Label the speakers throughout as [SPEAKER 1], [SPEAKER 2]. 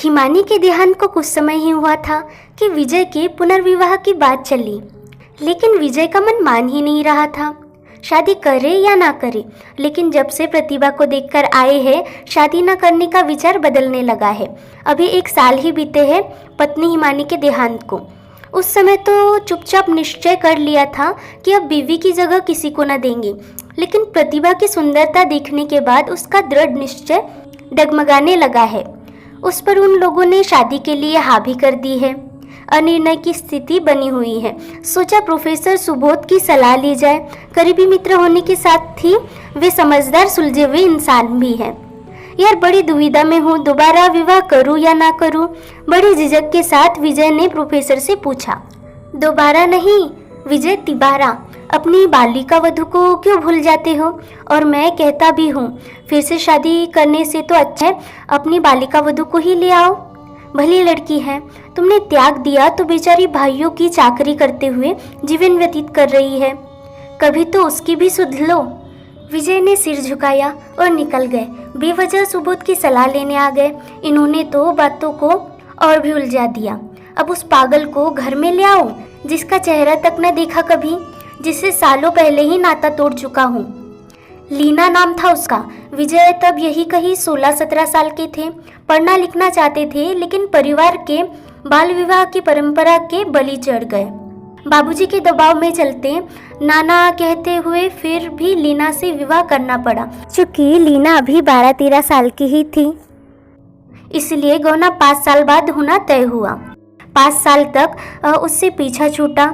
[SPEAKER 1] हिमानी के देहांत को कुछ समय ही हुआ था कि विजय के पुनर्विवाह की बात चली, लेकिन विजय का मन मान ही नहीं रहा था, शादी करे या ना करे। लेकिन जब से प्रतिभा को देखकर आए हैं, शादी न करने का विचार बदलने लगा है। अभी 1 साल ही बीते हैं पत्नी हिमानी के देहांत को। उस समय तो चुपचाप निश्चय कर लिया था कि अब बीवी की जगह किसी को न देंगे, लेकिन प्रतिभा की सुंदरता देखने के बाद उसका दृढ़ निश्चय डगमगाने लगा है। उस पर उन लोगों ने शादी के लिए हाँ भी कर दी है। अनिर्णय की स्थिति बनी हुई है। सोचा प्रोफेसर सुबोध की सलाह ली जाए। करीबी मित्र होने के साथ ही वे समझदार सुलझे हुए इंसान भी हैं। यार बड़ी दुविधा में हूँ, दोबारा विवाह करूँ या ना करूँ। बड़ी झिझक के साथ विजय ने प्रोफेसर से पूछा। दोबारा नहीं विजय, तिबारा। अपनी बालिका वधू को क्यों भूल जाते हो? और मैं कहता भी हूँ, फिर से शादी करने से तो अच्छा है अपनी बालिका वधू को ही ले आओ। भली लड़की है, तुमने त्याग दिया तो बेचारी भाइयों की चाकरी करते हुए जीवन व्यतीत कर रही है, कभी तो उसकी भी सुध लो। विजय ने सिर झुकाया और निकल गए। बेवजह सुबोध की सलाह लेने आ गए। इन्होंने तो बातों को और भी उलझा दिया। अब उस पागल को घर में ले आओ जिसका चेहरा तक न देखा कभी, जिससे सालों पहले ही नाता तोड़ चुका हूँ। लीना नाम था उसका। विजय तब यही कहीं 16-17 साल के थे। पढ़ना लिखना चाहते थे, लेकिन परिवार के बाल विवाह की परंपरा के बलि चढ़ गए। बाबूजी के दबाव में चलते नाना कहते हुए फिर भी लीना से विवाह करना पड़ा। चूंकि लीना अभी 12-13 साल की ही थी, इसलिए गौना 5 साल बाद होना तय हुआ। 5 साल तक उससे पीछा छूटा।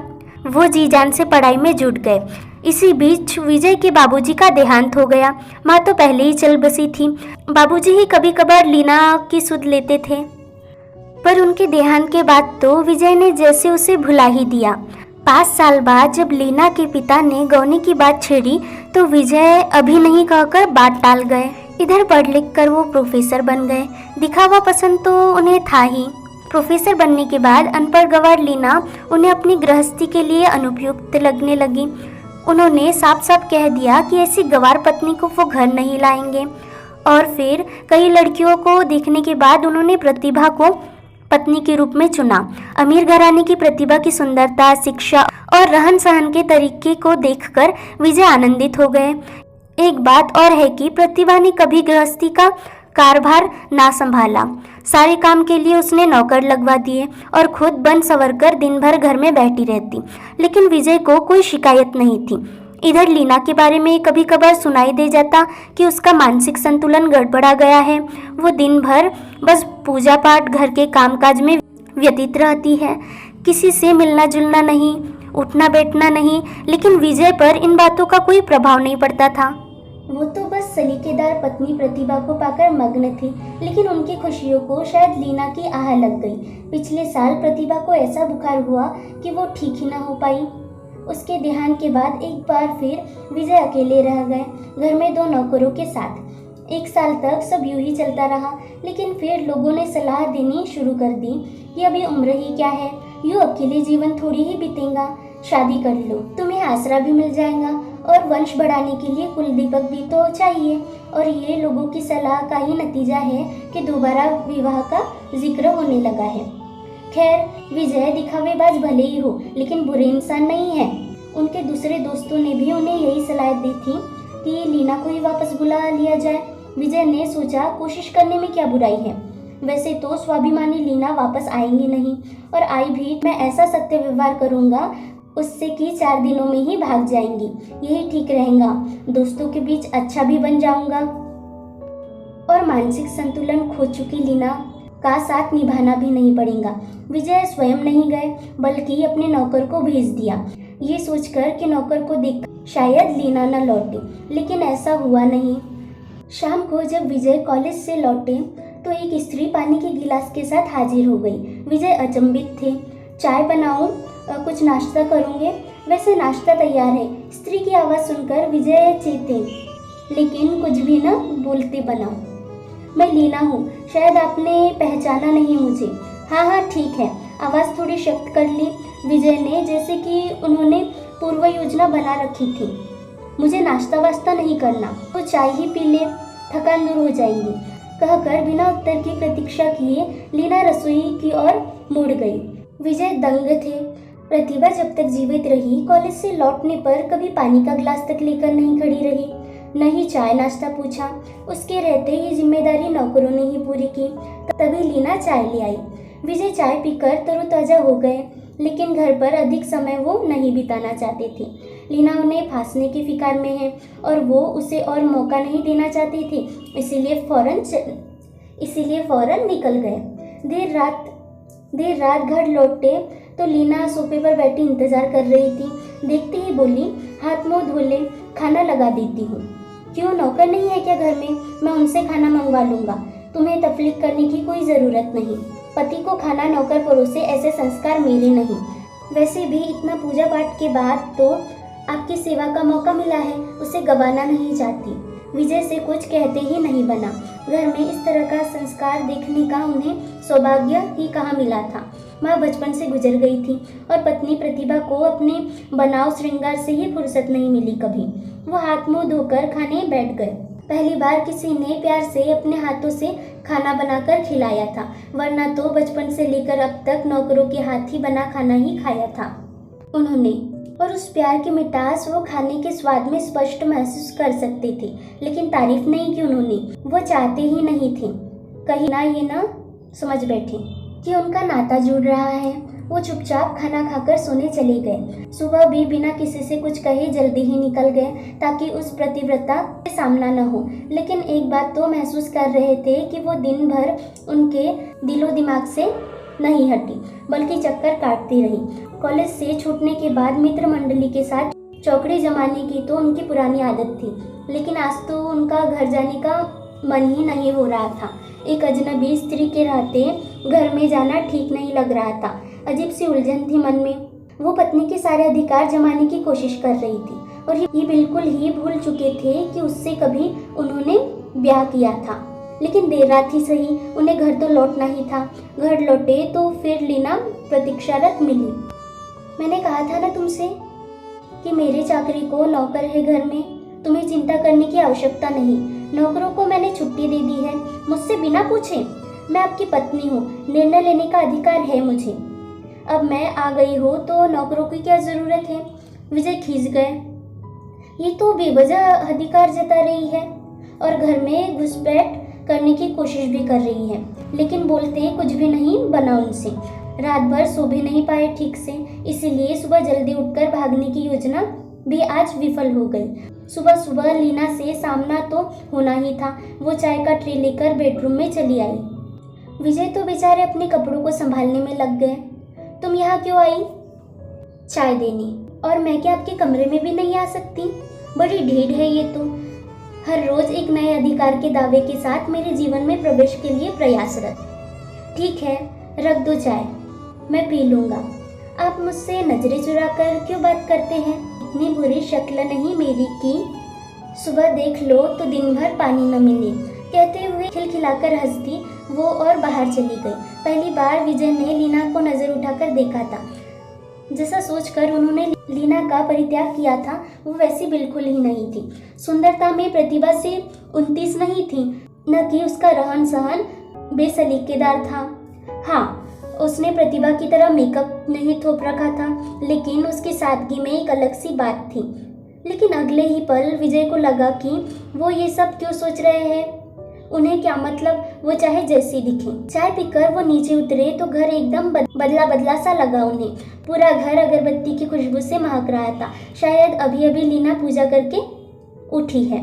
[SPEAKER 1] वो जी जान से पढ़ाई में जुट गए। इसी बीच विजय के बाबूजी का देहांत हो गया। माँ तो पहले ही चल बसी थी। बाबूजी ही कभी कभार लीना की सुध लेते थे, पर उनके देहांत के बाद तो विजय ने जैसे उसे भुला ही दिया। 5 साल बाद जब लीना के पिता ने गौने की बात छेड़ी तो विजय अभी नहीं कहकर बात टाल गए। इधर पढ़ लिख कर वो प्रोफेसर बन गए। दिखावा पसंद तो उन्हें था ही। प्रोफेसर बनने के बाद अनपढ़ गंवार लीना उन्हें अपनी गृहस्थी के लिए अनुपयुक्त लगने लगी। उन्होंने साफ साफ कह दिया कि ऐसी गंवार पत्नी को वो घर नहीं लाएंगे। और फिर कई लड़कियों को देखने के बाद उन्होंने प्रतिभा को पत्नी के रूप में चुना। अमीर घराने की प्रतिभा की सुंदरता, शिक्षा और रहन सहन के तरीके को देखकर विजय आनंदित हो गए। एक बात और है कि प्रतिभा ने कभी गृहस्थी का कारभार ना संभाला। सारे काम के लिए उसने नौकर लगवा दिए और खुद बन संवर कर दिन भर घर में बैठी रहती। लेकिन विजय को कोई शिकायत नहीं थी। इधर लीना के बारे में कभी कभार सुनाई दे जाता कि उसका मानसिक संतुलन गड़बड़ा गया है। वो दिन भर बस पूजा पाठ, घर के कामकाज में व्यतीत रहती है। किसी से मिलना जुलना नहीं, उठना बैठना नहीं। लेकिन विजय पर इन बातों का कोई प्रभाव नहीं पड़ता था। वो तो बस सलीकेदार पत्नी प्रतिभा को पाकर मग्न थी। लेकिन उनकी खुशियों को शायद लीना की आह लग गई। पिछले साल प्रतिभा को ऐसा बुखार हुआ कि वो ठीक ही ना हो पाई। उसके देहांत के बाद एक बार फिर विजय अकेले रह गए, घर में 2 नौकरों के साथ। 1 साल तक सब यूं ही चलता रहा। लेकिन फिर लोगों ने सलाह देनी शुरू कर दी कि अभी उम्र ही क्या है, यूं अकेले जीवन थोड़ी ही बीतेगा, शादी कर लो, तुम्हें आसरा भी मिल जाएगा और वंश बढ़ाने के लिए कुल दीपक भी तो चाहिए। और ये लोगों की सलाह का ही नतीजा है कि दोबारा विवाह का जिक्र होने लगा है। खैर, विजय दिखावेबाज भले ही हो, लेकिन बुरे इंसान नहीं है। उनके दूसरे दोस्तों ने भी उन्हें यही सलाह दी थी कि लीना को ही वापस बुला लिया जाए। विजय ने सोचा, कोशिश करने में क्या बुराई है। वैसे तो स्वाभिमानी लीना वापस आएंगी नहीं, और आई भी मैं ऐसा सत्य व्यवहार करूंगा उससे कि 4 दिनों में ही भाग जाएंगी। यही ठीक रहेगा। दोस्तों के बीच अच्छा भी बन जाऊंगा और मानसिक संतुलन खो चुकी लीना का साथ निभाना भी नहीं पड़ेगा। विजय स्वयं नहीं गए, बल्कि अपने नौकर को भेज दिया, ये सोचकर कि नौकर को देख शायद लीना न लौटे। लेकिन ऐसा हुआ नहीं। शाम को जब विजय कॉलेज से लौटे तो एक स्त्री पानी के गिलास के साथ हाजिर हो गई। विजय अचंभित थे। चाय बनाऊं? कुछ नाश्ता करूंगे? वैसे नाश्ता तैयार है। स्त्री की आवाज़ सुनकर विजय चेते, लेकिन कुछ भी न बोलते बना। मैं लीना हूँ, शायद आपने पहचाना नहीं मुझे। हाँ हाँ ठीक है। आवाज़ थोड़ी शक्त कर ली विजय ने, जैसे कि उन्होंने पूर्व योजना बना रखी थी। मुझे नाश्ता वास्ता नहीं करना, तो चाय ही पी ले, थकान दूर हो जाएगी। कहकर बिना उत्तर की प्रतीक्षा किए लीना रसोई की ओर मुड़ गई। विजय दंग थे। प्रतिभा जब तक जीवित रही कॉलेज से लौटने पर कभी पानी का गिलास तक लेकर नहीं खड़ी रही, न ही चाय नाश्ता पूछा। उसके रहते ये जिम्मेदारी नौकरों ने ही पूरी की। तभी लीना चाय ले आई। विजय चाय पीकर तरोताजा हो गए, लेकिन घर पर अधिक समय वो नहीं बिताना चाहते थे। लीना उन्हें फांसने की फिक्र में है और वो उसे और मौका नहीं देना चाहते थे, इसीलिए फौरन निकल गए। देर रात घर लौटे तो लीना सोफे पर बैठी इंतजार कर रही थी। देखते ही बोली, हाथ मुंह धो ले, खाना लगा देती हूँ। क्यों, नौकर नहीं है क्या घर में? मैं उनसे खाना मंगवा लूंगा। तुम्हें तकलीफ करने की कोई ज़रूरत नहीं। पति को खाना नौकर परोसे, ऐसे संस्कार मेरे नहीं। वैसे भी इतना पूजा पाठ के बाद तो आपकी सेवा का मौका मिला है, उसे गंवाना नहीं चाहती। विजय से कुछ कहते ही नहीं बना। घर में इस तरह का संस्कार देखने का उन्हें सौभाग्य ही कहाँ मिला था। माँ बचपन से गुजर गई थी और पत्नी प्रतिभा को अपने बनाव श्रृंगार से ही फुर्सत नहीं मिली कभी। वो हाथ मुंह धोकर खाने बैठ गए। पहली बार किसी ने प्यार से अपने हाथों से खाना बनाकर खिलाया था, वरना तो बचपन से लेकर अब तक नौकरों के हाथ ही बना खाना ही खाया था उन्होंने। और उस प्यार की मिठास वो खाने के स्वाद में स्पष्ट महसूस कर सकते थे, लेकिन तारीफ नहीं की उन्होंने। वो चाहते ही नहीं थे। कहीं ना ये ना समझ बैठे कि उनका नाता जुड़ रहा है। वो चुपचाप खाना खाकर सोने चले गए। सुबह भी बिना किसी से कुछ कहे जल्दी ही निकल गए ताकि उस प्रतिव्रता का सामना न हो। लेकिन एक बात तो महसूस कर रहे थे कि वो दिन भर उनके दिलो दिमाग से नहीं हटी, बल्कि चक्कर काटती रही। कॉलेज से छूटने के बाद मित्र मंडली के साथ चौकड़ी जमाने की तो उनकी पुरानी आदत थी, लेकिन आज तो उनका घर जाने का मन ही नहीं हो रहा था। एक अजनबी स्त्री के रहते घर में जाना ठीक नहीं लग रहा था। अजीब सी उलझन थी मन में। वो पत्नी के सारे अधिकार जमाने की कोशिश कर रही थी और ये बिल्कुल ही भूल चुके थे कि उससे कभी उन्होंने ब्याह किया था। लेकिन देर रात ही सही, उन्हें घर तो लौटना ही था। घर लौटे तो फिर लीना प्रतीक्षारत मिली। मैंने कहा था ना तुमसे कि मेरे चाकरी को नौकर है घर में, तुम्हें चिंता करने की आवश्यकता नहीं। नौकरों को मैंने छुट्टी दे दी है, मुझसे बिना पूछे। मैं आपकी पत्नी हूँ, निर्णय लेने का अधिकार है मुझे। अब मैं आ गई हूँ तो नौकरों की क्या जरूरत है? विजय खींच गए। ये तो बेवजह अधिकार जता रही है और घर में घुसपैठ करने की कोशिश भी कर रही है, लेकिन बोलते कुछ भी नहीं बना उनसे। रात भर सो भी नहीं पाए ठीक से, इसीलिए सुबह जल्दी उठकर भागने की योजना भी आज विफल हो गई। सुबह सुबह लीना से सामना तो होना ही था। वो चाय का ट्रे लेकर बेडरूम में चली आई। विजय तो बेचारे अपने कपड़ों को संभालने में लग गए। तुम यहाँ क्यों आई? चाय देने। और मैं क्या आपके कमरे में भी नहीं आ सकती? बड़ी ढीठ है ये तो। हर रोज एक नए अधिकार के दावे के साथ मेरे जीवन में प्रवेश के लिए प्रयासरत। ठीक है, रख दो चाय, मैं पी लूंगा। आप मुझसे नजरें चुरा कर क्यों बात करते हैं? इतनी बुरी शक्ल नहीं मेरी कि सुबह देख लो तो दिन भर पानी न मिले। कहते हुए खिलखिलाकर हंसती वो और बाहर चली गई। पहली बार विजय ने लीना को नजर उठाकर देखा था। जैसा सोचकर उन्होंने लीना का परित्याग किया था, वो वैसी बिल्कुल ही नहीं थी। सुंदरता में प्रतिभा से 29 नहीं थी, न कि उसका रहन सहन बेसलीकेदार था। हाँ, उसने प्रतिभा की तरह मेकअप नहीं थोप रखा था, लेकिन उसकी सादगी में एक अलग सी बात थी। लेकिन अगले ही पल विजय को लगा कि वो ये सब क्यों सोच रहे हैं। उन्हें क्या मतलब, वो चाहे जैसी दिखें। चाय पीकर वो नीचे उतरे तो घर एकदम बदला बदला सा लगा उन्हें। पूरा घर अगरबत्ती की खुशबू से महक रहा था। शायद अभी अभी लीना पूजा करके उठी है।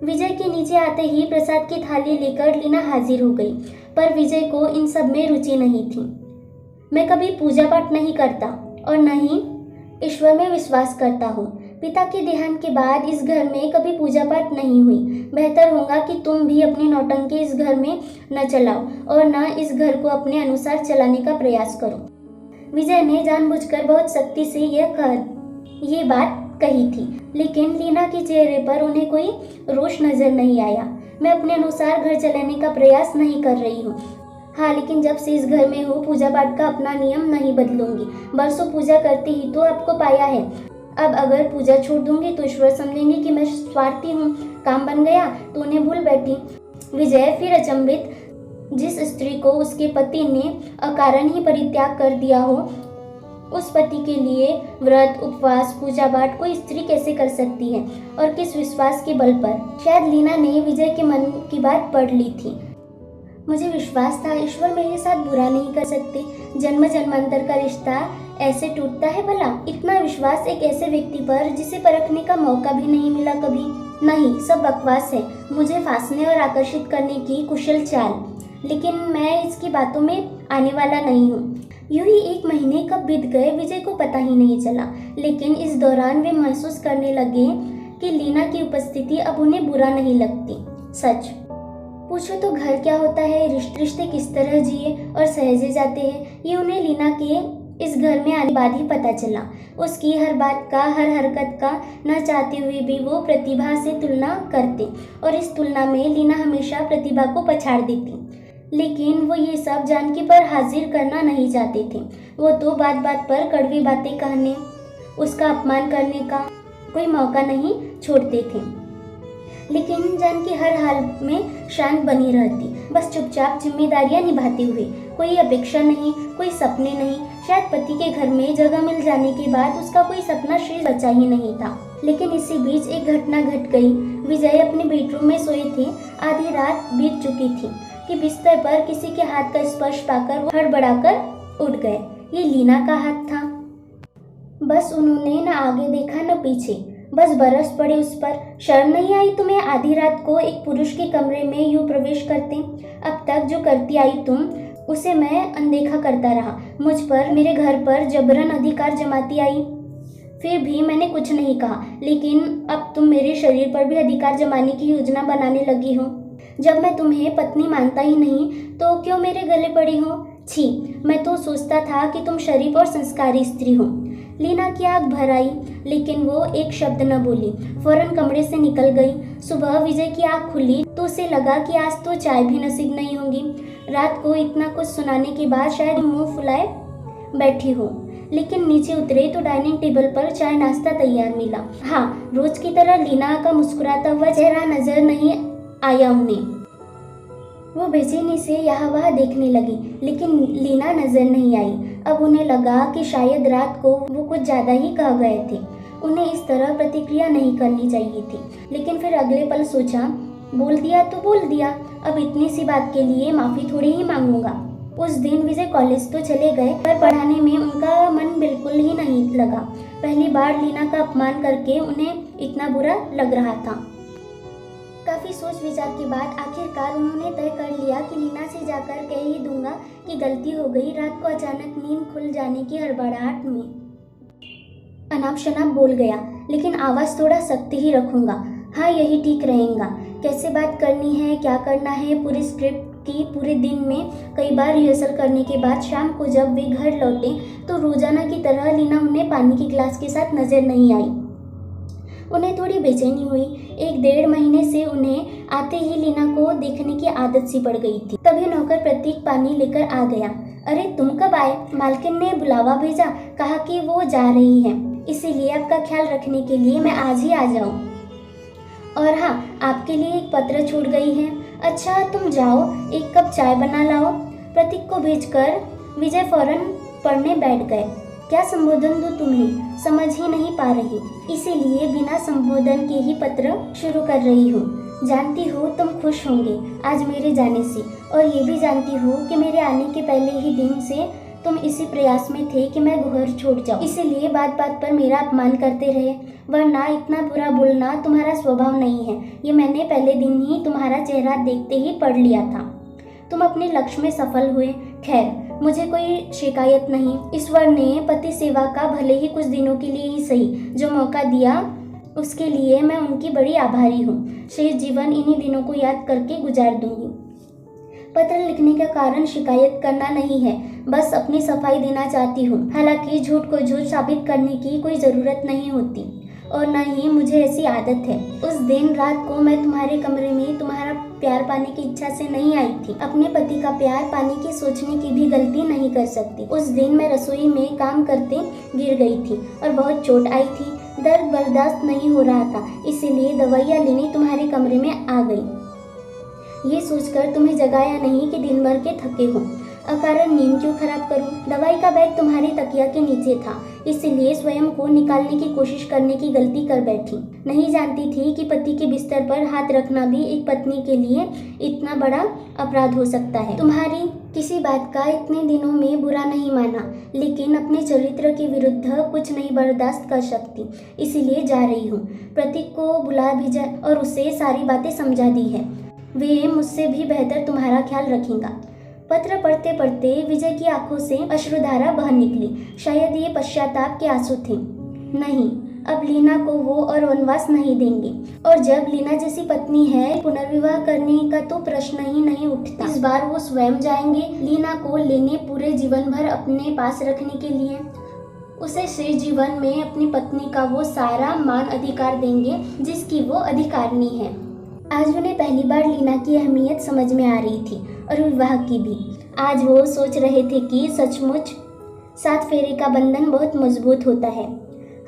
[SPEAKER 1] विजय के नीचे आते ही प्रसाद की थाली लेकर लीना हाजिर हो गई, पर विजय को इन सब में रुचि नहीं थी। मैं कभी पूजा पाठ नहीं करता और न ही ईश्वर में विश्वास करता हूँ। पिता के देहांत के बाद इस घर में कभी पूजा पाठ नहीं हुई। बेहतर होगा कि तुम भी अपनी नौटंकी इस घर में न चलाओ और न इस घर को अपने अनुसार चलाने का प्रयास करो। विजय ने जानबूझकर बहुत सख्ती से ये बात कही थी, लेकिन लीना के चेहरे पर उन्हें कोई रोष नजर नहीं आया। मैं अपने अनुसार घर चलाने का प्रयास नहीं कर रही हूँ। हाँ, लेकिन जब से इस घर में हूँ पूजा पाठ का अपना नियम नहीं बदलूंगी। बरसों पूजा करती ही तो आपको पाया है। अब अगर पूजा छोड़ दूंगी तो ईश्वर समझेंगे कि मैं स्वार्थी हूँ। काम बन गया तो उन्हें भूल बैठी। विजय फिर अचंभित, जिस स्त्री को उसके पति ने अकारण ही परित्याग कर दिया हो, उस पति के लिए व्रत, उपवास, पूजा पाठ कोई स्त्री कैसे कर सकती है और किस विश्वास के बल पर। शायद लीना ने विजय के मन की बात पढ़ ली थी। मुझे विश्वास था ईश्वर मेरे साथ बुरा नहीं कर सकते। जन्म जन्मांतर का रिश्ता ऐसे टूटता है भला? इतना विश्वास एक ऐसे व्यक्ति पर जिसे परखने का मौका भी नहीं मिला कभी। नहीं, सब बकवास है, मुझे फांसने और आकर्षित करने की कुशल चाल, लेकिन मैं इसकी बातों में आने वाला नहीं हूँ। यूं ही 1 महीने कब बीत गए विजय को पता ही नहीं चला, लेकिन इस दौरान वे महसूस करने लगे कि लीना की उपस्थिति अब उन्हें बुरा नहीं लगती। सच पूछो तो घर क्या होता है, रिश्ते किस तरह जिए और सहेजे जाते हैं, ये उन्हें लीना के इस घर में आने बाद ही पता चला। उसकी हर बात का, हर हरकत का न चाहते हुए भी वो प्रतिभा से तुलना करते और इस तुलना में लीना हमेशा प्रतिभा को पछाड़ देती। लेकिन वो ये सब जानकी पर हाजिर करना नहीं चाहते थे। वो तो बात बात पर कड़वी बातें कहने, उसका अपमान करने का कोई मौका नहीं छोड़ते थे। लेकिन जानकी हर हाल में शांत बनी रहती, बस चुपचाप जिम्मेदारियां निभाते हुए। कोई अपेक्षा नहीं, कोई सपने नहीं। शायद पति के घर में जगह मिल जाने के बाद उसका कोई सपना शेष बचा ही नहीं था। लेकिन इसी बीच एक घटना घट गई। विजय अपने बेडरूम में सोए थे। आधी रात बीत चुकी थी कि बिस्तर पर किसी के हाथ का स्पर्श पाकर वो हड़बड़ाकर उठ गए। ये लीना का हाथ था। बस उन्होंने न आगे देखा न पीछे, बस बरस पड़े उस पर। शर्म नहीं आई तुम्हें आधी रात को एक पुरुष के कमरे में यूं प्रवेश करते? अब तक जो करती आई तुम, उसे मैं अनदेखा करता रहा। मुझ पर, मेरे घर पर जबरन अधिकार जमाती आई, फिर भी मैंने कुछ नहीं कहा। लेकिन अब तुम मेरे शरीर पर भी अधिकार जमाने की योजना बनाने लगी हो। जब मैं तुम्हें पत्नी मानता ही नहीं तो क्यों मेरे गले पड़ी हो? छी, मैं तो सोचता था कि तुम शरीफ और संस्कारी स्त्री हो। लीना की आंख भर आई, लेकिन वो एक शब्द न बोली, फौरन कमरे से निकल गई। सुबह विजय की आंख खुली तो उसे लगा कि आज तो चाय भी नसीब नहीं होगी। रात को इतना कुछ सुनाने के बाद शायद मुंह फुलाए बैठी हो, लेकिन नीचे उतरे तो डाइनिंग टेबल पर चाय नाश्ता तैयार मिला। हाँ, रोज की तरह लीना का मुस्कुराता हुआ चेहरा नजर नहीं आया उन्हें। वो बेचैनी से यहाँ वहाँ देखने लगी, लेकिन लीना नजर नहीं आई। अब उन्हें लगा कि शायद रात को वो कुछ ज्यादा ही कह गए थे। उन्हें इस तरह प्रतिक्रिया नहीं करनी चाहिए थी, लेकिन फिर अगले पल सोचा, बोल दिया तो बोल दिया, अब इतनी सी बात के लिए माफी थोड़ी ही मांगूंगा। उस दिन विजय कॉलेज तो चले गए, पर पढ़ाने में उनका मन बिल्कुल ही नहीं लगा। पहली बार लीना का अपमान करके उन्हें इतना बुरा लग रहा था। काफी सोच विचार के बाद आखिरकार उन्होंने तय कर लिया कि लीना से जाकर कह ही दूंगा कि गलती हो गई। रात को अचानक नींद खुल जाने की हड़बड़ाहट में अनाप शनाप बोल गया, लेकिन आवाज थोड़ा सख्त ही रखूंगा। हाँ, यही ठीक रहेगा। कैसे बात करनी है, क्या करना है, पूरी स्क्रिप्ट की पूरे दिन में कई बार रिहर्सल करने के बाद शाम को जब वे घर लौटे तो रोजाना की तरह लीना उन्हें पानी की गिलास के साथ नजर नहीं आई। उन्हें थोड़ी बेचैनी हुई। 1-1.5 महीने से उन्हें आते ही लीना को देखने की आदत सी पड़ गई थी। तभी नौकर प्रतीक पानी लेकर आ गया। अरे तुम कब आए? मालकिन ने बुलावा भेजा, कहा कि वो जा रही है, इसीलिए आपका ख्याल रखने के लिए मैं आज ही आ जाऊं। और हाँ, आपके लिए एक पत्र छूट गई है। अच्छा तुम जाओ, एक कप चाय बना लाओ। प्रतीक को भेजकर विजय फौरन पढ़ने बैठ गए। क्या संबोधन दूं तुम्हें, समझ ही नहीं पा रही, इसीलिए बिना संबोधन के ही पत्र शुरू कर रही हूँ। जानती हो तुम खुश होंगे आज मेरे जाने से, और ये भी जानती हो कि मेरे आने के पहले ही दिन से तुम इसी प्रयास में थे कि मैं घर छोड़ जाऊँ, इसीलिए बात बात पर मेरा अपमान करते रहे। वरना इतना बुरा बोलना तुम्हारा स्वभाव नहीं है, ये मैंने पहले दिन ही तुम्हारा चेहरा देखते ही पढ़ लिया था। तुम अपने लक्ष्य में सफल हुए। खैर, मुझे कोई शिकायत नहीं। ईश्वर ने पति सेवा का भले ही कुछ दिनों के लिए ही सही जो मौका दिया, उसके लिए मैं उनकी बड़ी आभारी हूँ। शेष जीवन इन्हीं दिनों को याद करके गुजार दूंगी। पत्र लिखने का कारण शिकायत करना नहीं है, बस अपनी सफाई देना चाहती हूँ। हालांकि झूठ को झूठ साबित करने की कोई ज़रूरत नहीं होती और न ही मुझे ऐसी आदत है। उस दिन रात को मैं तुम्हारे कमरे में तुम्हारा प्यार पाने की इच्छा से नहीं आई थी। अपने पति का प्यार पाने की सोचने की भी गलती नहीं कर सकती। उस दिन मैं रसोई में काम करते गिर गई थी और बहुत चोट आई थी। दर्द बर्दाश्त नहीं हो रहा था, इसीलिए दवाइयाँ लेने तुम्हारे कमरे में आ गई। ये सोचकर तुम्हें जगाया नहीं कि दिन भर के थके हो। अकारण नींद क्यों खराब करूं? दवाई का बैग तुम्हारी तकिया के नीचे था, इसलिए स्वयं को निकालने की कोशिश करने की गलती कर बैठी। नहीं जानती थी कि पति के बिस्तर पर हाथ रखना भी एक पत्नी के लिए इतना बड़ा अपराध हो सकता है। तुम्हारी किसी बात का इतने दिनों में बुरा नहीं माना, लेकिन अपने चरित्र के विरुद्ध कुछ नहीं बर्दाश्त कर सकती, इसीलिए जा रही हूँ। प्रतीक को बुला भेजा और उसे सारी बातें समझा दी है। वे मुझसे भी बेहतर तुम्हारा ख्याल रखेगा। पत्र पढ़ते पढ़ते विजय की आंखों से अश्रुधारा बह निकली। शायद ये पश्चाताप के आंसू थे। नहीं, अब लीना को वो और वनवास नहीं देंगे, और जब लीना जैसी पत्नी है, पुनर्विवाह करने का तो प्रश्न ही नहीं उठता। इस बार वो स्वयं जाएंगे लीना को लेने, पूरे जीवन भर अपने पास रखने के लिए। उसे शेष जीवन में अपनी पत्नी का वो सारा मान अधिकार देंगे जिसकी वो अधिकारिणी है। आज उन्हें पहली बार लीना की अहमियत समझ में आ रही थी, और विवाह की भी। आज वो सोच रहे थे कि सचमुच 7 फेरे का बंधन बहुत मजबूत होता है।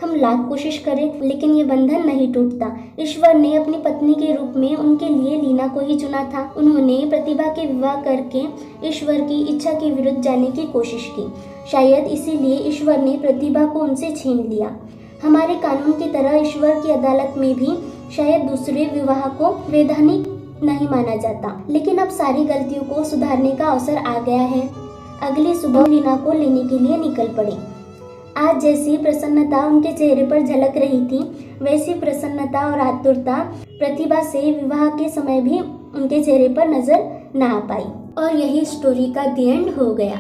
[SPEAKER 1] हम लाख कोशिश करें, लेकिन ये बंधन नहीं टूटता। ईश्वर ने अपनी पत्नी के रूप में उनके लिए लीना को ही चुना था। उन्होंने प्रतिभा के विवाह करके ईश्वर की इच्छा के विरुद्ध जाने की कोशिश की। शायद इसीलिए ईश्वर ने प्रतिभा को उनसे छीन लिया। हमारे कानून की तरह ईश्वर की अदालत में भी शायद दूसरे विवाह को वैधानिक नहीं माना जाता। लेकिन अब सारी गलतियों को सुधारने का अवसर आ गया है। अगली सुबह लीना को लेने के लिए निकल पड़े। आज जैसी प्रसन्नता उनके चेहरे पर झलक रही थी, वैसी प्रसन्नता और आतुरता प्रतिभा से विवाह के समय भी उनके चेहरे पर नजर न आ पाई। और यही स्टोरी का द एंड हो गया।